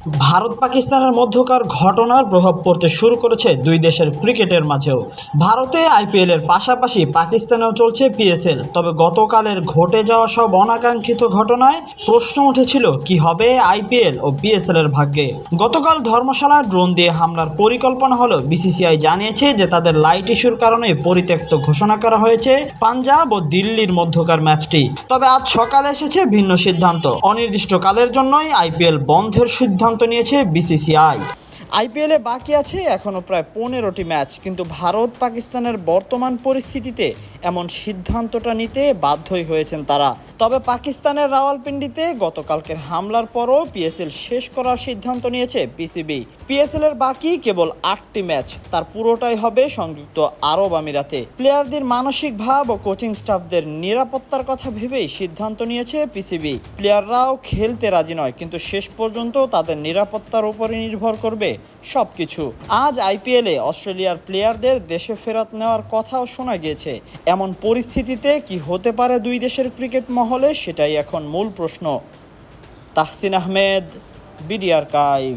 ভারত পাকিস্তানের মধ্যকার ঘটনার প্রভাব পড়তে শুরু করেছে দুই দেশের ক্রিকেটের মাঝেও। ভারতে আইপিএল এর পাশাপাশি পাকিস্তানেও চলছে পিএসএল। তবে গতকালের ঘটে যাওয়া সব অনাকাঙ্ক্ষিত ঘটনায় প্রশ্ন উঠেছিল কি হবে আইপিএল ও পিএসএল এর ভাগ্যে। গতকাল ধর্মশালায় ড্রোন দিয়ে হামলার পরিকল্পনা হলো বিসিসিআই জানিয়েছে যে তাদের লাইট ইস্যুর কারণে পরিত্যক্ত ঘোষণা করা হয়েছে পাঞ্জাব ও দিল্লির মধ্যকার ম্যাচটি। তবে আজ সকালে এসেছে ভিন্ন সিদ্ধান্ত। অনির্দিষ্টকালের জন্যই আইপিএল বন্ধের সিদ্ধান্ত নিয়েছে বিসিসিআই। আইপিএলে বাকি আছে এখনও প্রায় 15টি ম্যাচ, কিন্তু ভারত পাকিস্তানের বর্তমান পরিস্থিতিতে এমন সিদ্ধান্তটা নিতে বাধ্যই হয়েছেন তারা। তবে পাকিস্তানের রাওয়ালপিন্ডিতে গতকালকের হামলার পরও পিএসএল শেষ করার সিদ্ধান্ত নিয়েছে পিসিবি। পিএসএল এর বাকি কেবল 8টি ম্যাচ, তার পুরোটাই হবে সংযুক্ত আরব আমিরাতে। প্লেয়ারদের মানসিক ভাব ও কোচিং স্টাফদের নিরাপত্তার কথা ভেবেই সিদ্ধান্ত নিয়েছে পিসিবি। প্লেয়াররাও খেলতে রাজি নয়, কিন্তু শেষ পর্যন্ত তাদের নিরাপত্তার উপরে নির্ভর করবে সবকিছু। আজ আইপিএলে অস্ট্রেলিয়ার প্লেয়ারদের দেশে ফেরত নেওয়ার কথাও শোনা গিয়েছে। এমন পরিস্থিতিতে কি হতে পারে দুই দেশের ক্রিকেট মহলে, সেটাই এখন মূল প্রশ্ন। Tahsin Ahmed, BD archive.